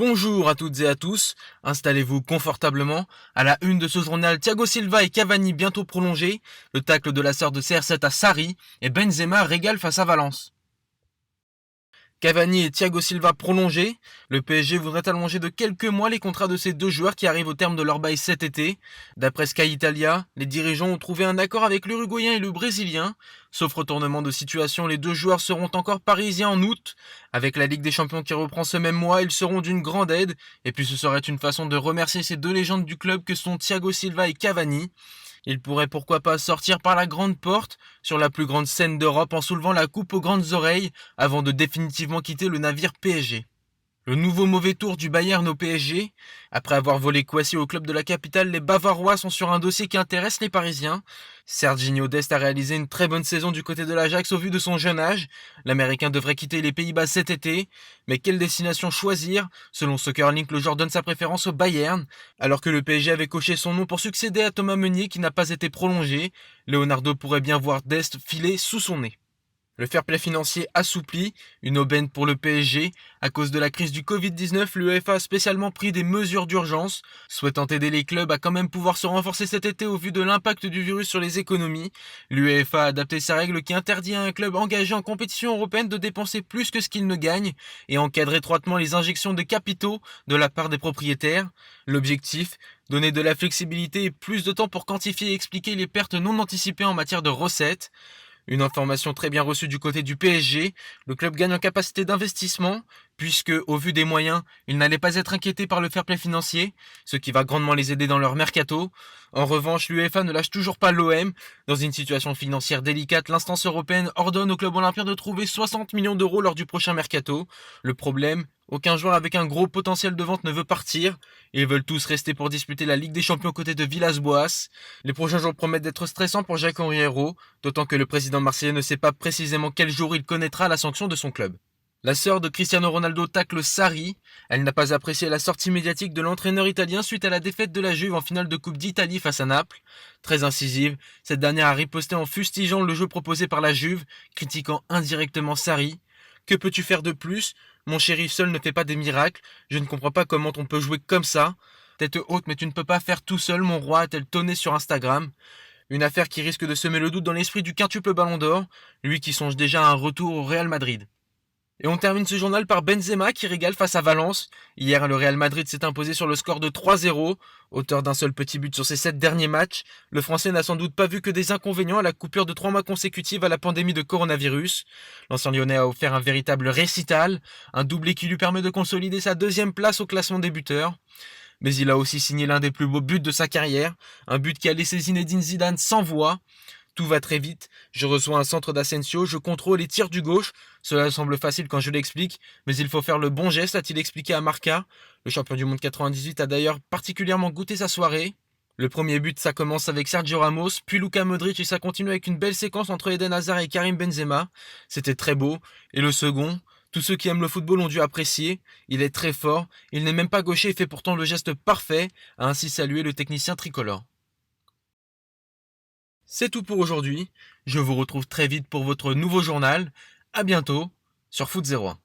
Bonjour à toutes et à tous, installez-vous confortablement. À la une de ce journal, Thiago Silva et Cavani bientôt prolongés, le tacle de la sœur de CR7 à Sarri et Benzema régale face à Valence. Cavani et Thiago Silva prolongés, le PSG voudrait allonger de quelques mois les contrats de ces deux joueurs qui arrivent au terme de leur bail cet été. D'après Sky Italia, les dirigeants ont trouvé un accord avec l'Uruguayen et le Brésilien. Sauf retournement de situation, les deux joueurs seront encore parisiens en août. Avec la Ligue des Champions qui reprend ce même mois, ils seront d'une grande aide. Et puis ce serait une façon de remercier ces deux légendes du club que sont Thiago Silva et Cavani. Il pourrait pourquoi pas sortir par la grande porte sur la plus grande scène d'Europe en soulevant la coupe aux grandes oreilles avant de définitivement quitter le navire PSG. Le nouveau mauvais tour du Bayern au PSG. Après avoir volé Kouassi au club de la capitale, les Bavarois sont sur un dossier qui intéresse les Parisiens. Serginho Dest a réalisé une très bonne saison du côté de l'Ajax au vu de son jeune âge. L'Américain devrait quitter les Pays-Bas cet été. Mais quelle destination choisir? Selon Soccerlink, le joueur donne sa préférence au Bayern, alors que le PSG avait coché son nom pour succéder à Thomas Meunier qui n'a pas été prolongé. Leonardo pourrait bien voir Dest filer sous son nez. Le fair play financier assoupli, une aubaine pour le PSG. À cause de la crise du Covid-19, l'UEFA a spécialement pris des mesures d'urgence, souhaitant aider les clubs à quand même pouvoir se renforcer cet été au vu de l'impact du virus sur les économies. L'UEFA a adapté sa règle qui interdit à un club engagé en compétition européenne de dépenser plus que ce qu'il ne gagne et encadre étroitement les injections de capitaux de la part des propriétaires. L'objectif, donner de la flexibilité et plus de temps pour quantifier et expliquer les pertes non anticipées en matière de recettes. Une information très bien reçue du côté du PSG, le club gagne en capacité d'investissement, puisque, au vu des moyens, il n'allait pas être inquiété par le fair play financier, ce qui va grandement les aider dans leur mercato. En revanche, l'UEFA ne lâche toujours pas l'OM. Dans une situation financière délicate, l'instance européenne ordonne au club olympien de trouver 60 millions d'euros lors du prochain mercato. Le problème, aucun joueur avec un gros potentiel de vente ne veut partir. Ils veulent tous rester pour disputer la Ligue des Champions aux côtés de Villas-Boas. Les prochains jours promettent d'être stressants pour Jacques-Henri Hérault, d'autant que le président marseillais ne sait pas précisément quel jour il connaîtra la sanction de son club. La sœur de Cristiano Ronaldo tacle Sarri. Elle n'a pas apprécié la sortie médiatique de l'entraîneur italien suite à la défaite de la Juve en finale de Coupe d'Italie face à Naples. Très incisive, cette dernière a riposté en fustigeant le jeu proposé par la Juve, critiquant indirectement Sarri. Que peux-tu faire de plus? Mon chéri seul ne fait pas des miracles. Je ne comprends pas comment on peut jouer comme ça. Tête haute, mais tu ne peux pas faire tout seul, mon roi, a-t-elle tonné sur Instagram. Une affaire qui risque de semer le doute dans l'esprit du quintuple Ballon d'Or, lui qui songe déjà à un retour au Real Madrid. Et on termine ce journal par Benzema qui régale face à Valence. Hier, le Real Madrid s'est imposé sur le score de 3-0. Auteur d'un seul petit but sur ses 7 derniers matchs, le Français n'a sans doute pas vu que des inconvénients à la coupure de 3 mois consécutifs à la pandémie de coronavirus. L'ancien Lyonnais a offert un véritable récital, un doublé qui lui permet de consolider sa deuxième place au classement des buteurs. Mais il a aussi signé l'un des plus beaux buts de sa carrière, un but qui a laissé Zinedine Zidane sans voix. Tout va très vite, je reçois un centre d'Asensio, je contrôle et tire du gauche. Cela semble facile quand je l'explique, mais il faut faire le bon geste, a-t-il expliqué à Marca. Le champion du monde 98 a d'ailleurs particulièrement goûté sa soirée. Le premier but, ça commence avec Sergio Ramos, puis Luka Modric et ça continue avec une belle séquence entre Eden Hazard et Karim Benzema. C'était très beau. Et le second, tous ceux qui aiment le football ont dû apprécier. Il est très fort, il n'est même pas gaucher et fait pourtant le geste parfait, a ainsi salué le technicien tricolore. C'est tout pour aujourd'hui. Je vous retrouve très vite pour votre nouveau journal. À bientôt sur Foot 01.